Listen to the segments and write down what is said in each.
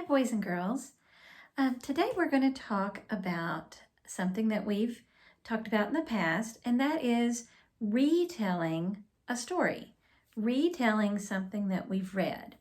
Hi, boys and girls. Today we're going to talk about something that we've talked about in the past, and that is retelling a story, retelling something that we've read.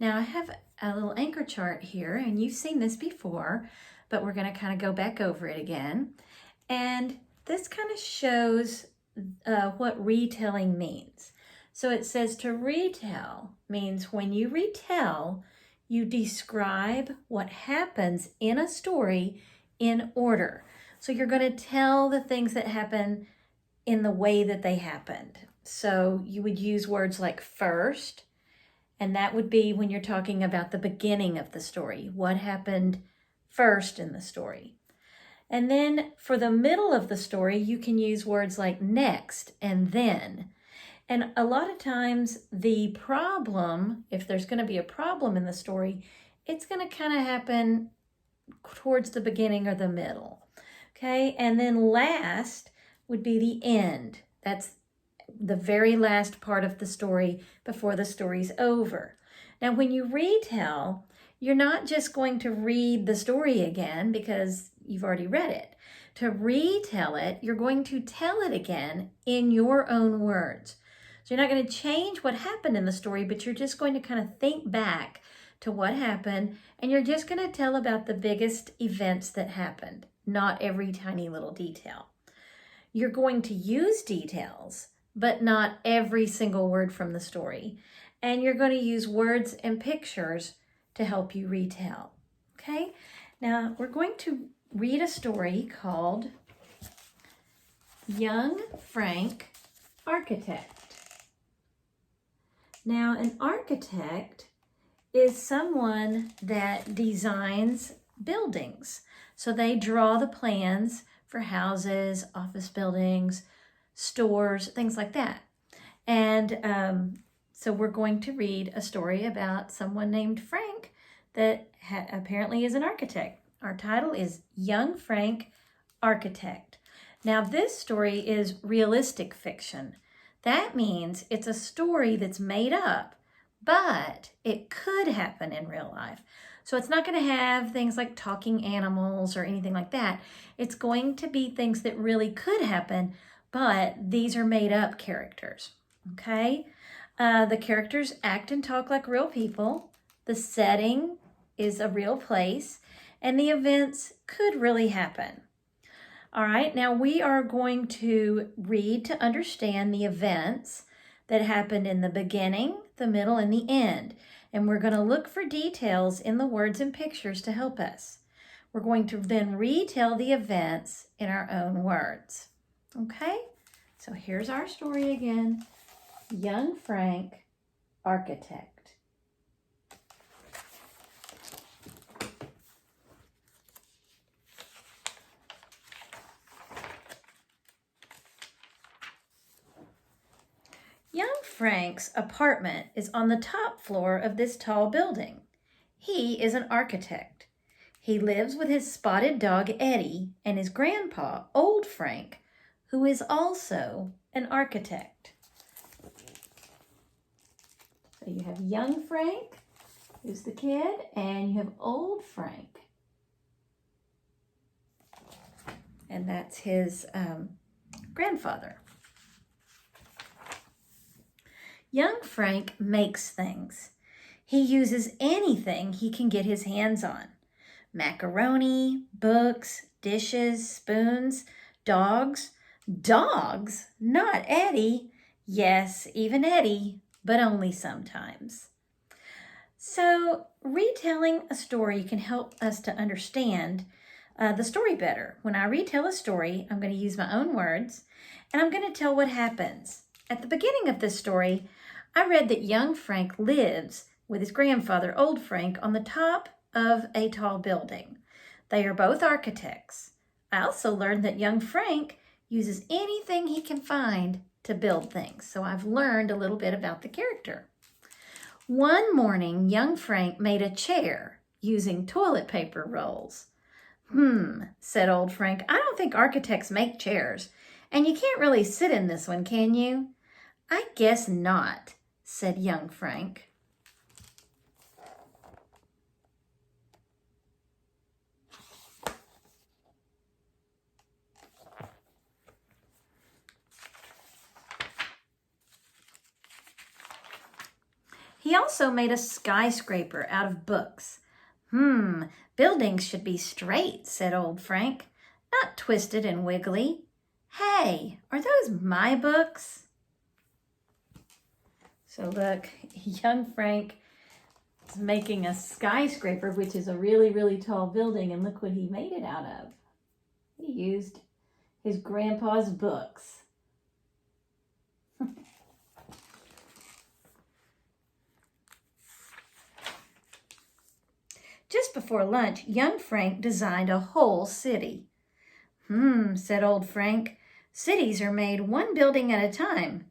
Now, I have a little anchor chart here, and you've seen this before, but we're going to kind of go back over it again. And this kind of shows what retelling means. So it says to retell means when you retell, you describe what happens in a story in order. So you're going to tell the things that happen in the way that they happened. So you would use words like first, and that would be when you're talking about the beginning of the story. What happened first in the story? And then for the middle of the story, you can use words like next and then. And a lot of times the problem, if there's going to be a problem in the story, it's going to kind of happen towards the beginning or the middle. Okay, and then last would be the end. That's the very last part of the story before the story's over. Now, when you retell, you're not just going to read the story again because you've already read it. To retell it, you're going to tell it again in your own words. So you're not going to change what happened in the story, but you're just going to kind of think back to what happened, and you're just going to tell about the biggest events that happened, not every tiny little detail. You're going to use details, but not every single word from the story. And you're going to use words and pictures to help you retell. Okay? Now, we're going to read a story called Young Frank, Architect. Now, an architect is someone that designs buildings. So they draw the plans for houses, office buildings, stores, things like that. And so we're going to read a story about someone named Frank that apparently is an architect. Our title is Young Frank, Architect. Now, this story is realistic fiction. That means it's a story that's made up, but it could happen in real life. So it's not going to have things like talking animals or anything like that. It's going to be things that really could happen, but these are made up characters, okay? The characters act and talk like real people. The setting is a real place, and the events could really happen. All right, now we are going to read to understand the events that happened in the beginning, the middle, and the end. And we're going to look for details in the words and pictures to help us. We're going to then retell the events in our own words. Okay, so here's our story again. Young Frank, Architect. Young Frank's apartment is on the top floor of this tall building. He is an architect. He lives with his spotted dog Eddie and his grandpa, Old Frank, who is also an architect. So you have young Frank, who's the kid, and you have Old Frank. And that's his grandfather. Young Frank makes things. He uses anything he can get his hands on. Macaroni, books, dishes, spoons, dogs. Dogs? Not Eddie. Yes, even Eddie, but only sometimes. So, retelling a story can help us to understand the story better. When I retell a story, I'm going to use my own words, and I'm going to tell what happens. At the beginning of this story, I read that young Frank lives with his grandfather, Old Frank, on the top of a tall building. They are both architects. I also learned that young Frank uses anything he can find to build things. So I've learned a little bit about the character. One morning, young Frank made a chair using toilet paper rolls. Said Old Frank, I don't think architects make chairs. And you can't really sit in this one, can you? I guess not, said young Frank. He also made a skyscraper out of books. Buildings should be straight, said old Frank, not twisted and wiggly. Hey, are those my books? So look, young Frank is making a skyscraper, which is a really, really tall building, and look what he made it out of. He used his grandpa's books. Just before lunch, young Frank designed a whole city. Said old Frank, cities are made one building at a time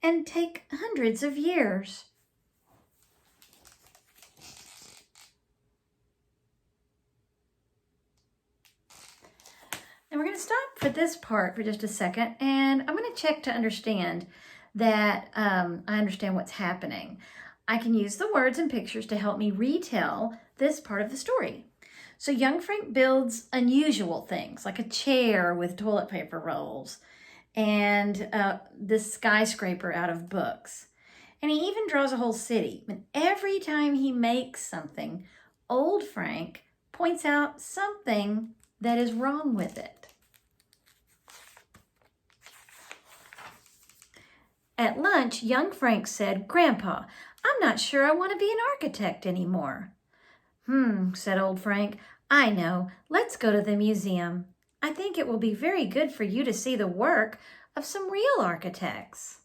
and take hundreds of years. And we're going to stop for this part for just a second, and I'm going to check to understand that I understand what's happening. I can use the words and pictures to help me retell this part of the story. So young Frank builds unusual things like a chair with toilet paper rolls and this skyscraper out of books. And he even draws a whole city. And every time he makes something, old Frank points out something that is wrong with it. At lunch, young Frank said, "Grandpa, I'm not sure I want to be an architect anymore." Said old Frank, "I know. Let's go to the museum. I think it will be very good for you to see the work of some real architects."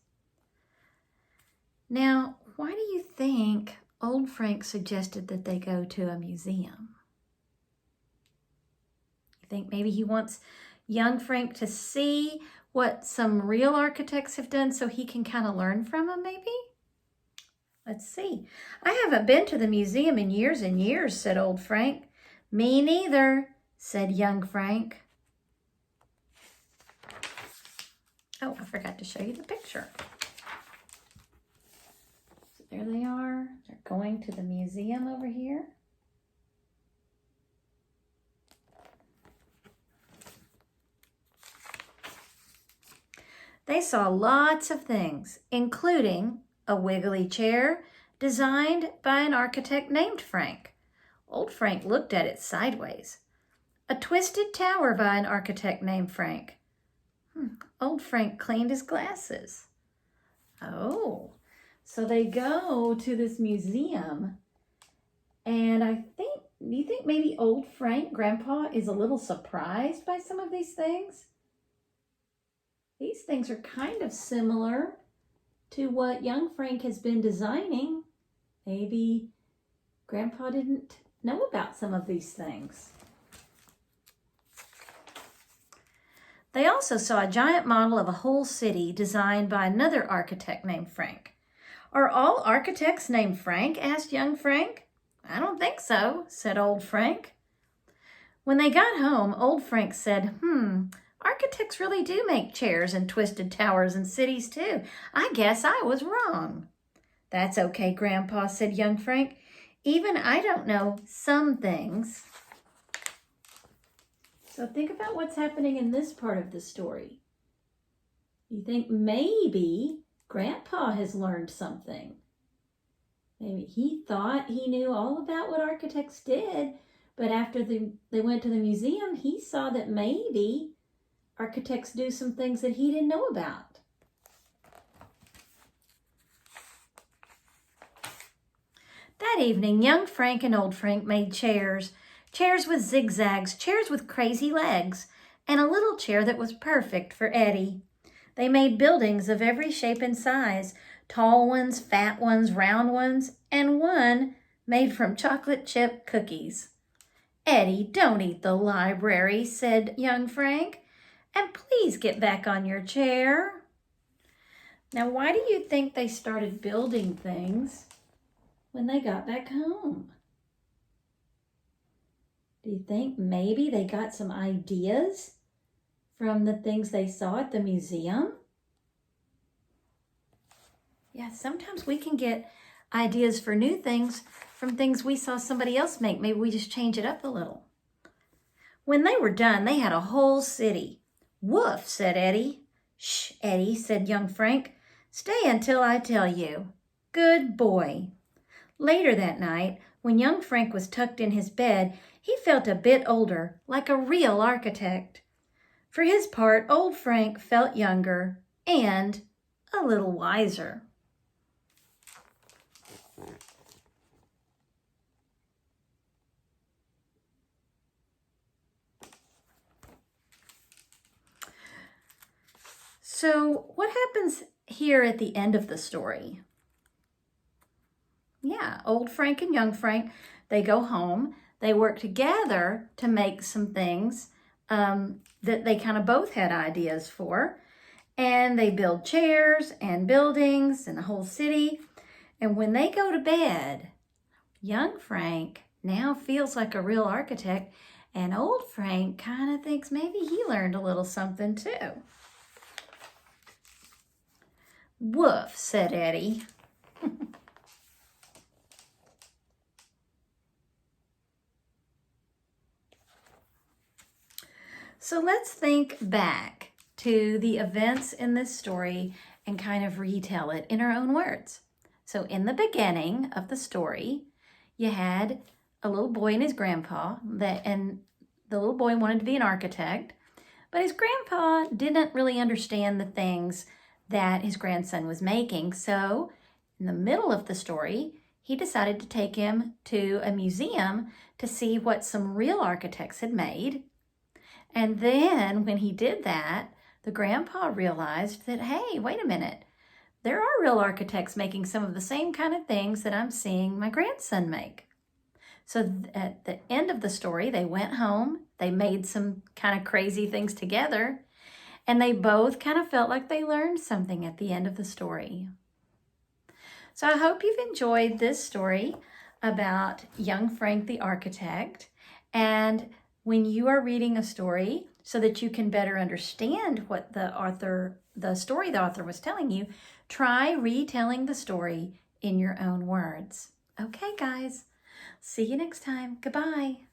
Now, why do you think old Frank suggested that they go to a museum? You think maybe he wants young Frank to see what some real architects have done so he can kind of learn from them, maybe? Let's see. "I haven't been to the museum in years and years," said old Frank. "Me neither," said young Frank. Oh, I forgot to show you the picture. So there they are. They're going to the museum over here. They saw lots of things, including a wiggly chair designed by an architect named Frank. Old Frank looked at it sideways. A twisted tower by an architect named Frank. Old Frank cleaned his glasses. Oh, so they go to this museum, and do you think maybe old Frank, Grandpa, is a little surprised by some of these things? These things are kind of similar to what young Frank has been designing. Maybe Grandpa didn't know about some of these things. They also saw a giant model of a whole city designed by another architect named Frank. "Are all architects named Frank?" asked young Frank. "I don't think so," said old Frank. When they got home, old Frank said, "Architects really do make chairs and twisted towers and cities too. I guess I was wrong." "That's okay, Grandpa," said young Frank. "Even I don't know some things." So think about what's happening in this part of the story. You think maybe Grandpa has learned something. Maybe he thought he knew all about what architects did, but after they went to the museum, he saw that maybe architects do some things that he didn't know about. That evening, young Frank and old Frank made chairs. Chairs with zigzags, chairs with crazy legs, and a little chair that was perfect for Eddie. They made buildings of every shape and size, tall ones, fat ones, round ones, and one made from chocolate chip cookies. "Eddie, don't eat the library," said young Frank, "and please get back on your chair." Now, why do you think they started building things when they got back home? Do you think maybe they got some ideas from the things they saw at the museum? Yeah, sometimes we can get ideas for new things from things we saw somebody else make. Maybe we just change it up a little. When they were done, they had a whole city. "Woof," said Eddie. "Shh, Eddie," said young Frank. "Stay until I tell you." "Good boy." Later that night, when young Frank was tucked in his bed, he felt a bit older, like a real architect. For his part, old Frank felt younger and a little wiser. So what happens here at the end of the story? Yeah, old Frank and young Frank, they go home. They work together to make some things that they kind of both had ideas for. And they build chairs and buildings and a whole city. And when they go to bed, young Frank now feels like a real architect, and old Frank kind of thinks maybe he learned a little something too. Woof, said Eddie. So let's think back to the events in this story and kind of retell it in our own words. So in the beginning of the story, you had a little boy and his grandpa, and the little boy wanted to be an architect, but his grandpa didn't really understand the things that his grandson was making. So in the middle of the story, he decided to take him to a museum to see what some real architects had made. And then when he did that, the grandpa realized that, hey, wait a minute, there are real architects making some of the same kind of things that I'm seeing my grandson make. So at the end of the story, they went home, they made some kind of crazy things together, and they both kind of felt like they learned something at the end of the story. So I hope you've enjoyed this story about young Frank the architect. And when you are reading a story, so that you can better understand what the story the author was telling you, try retelling the story in your own words. Okay, guys, see you next time. Goodbye.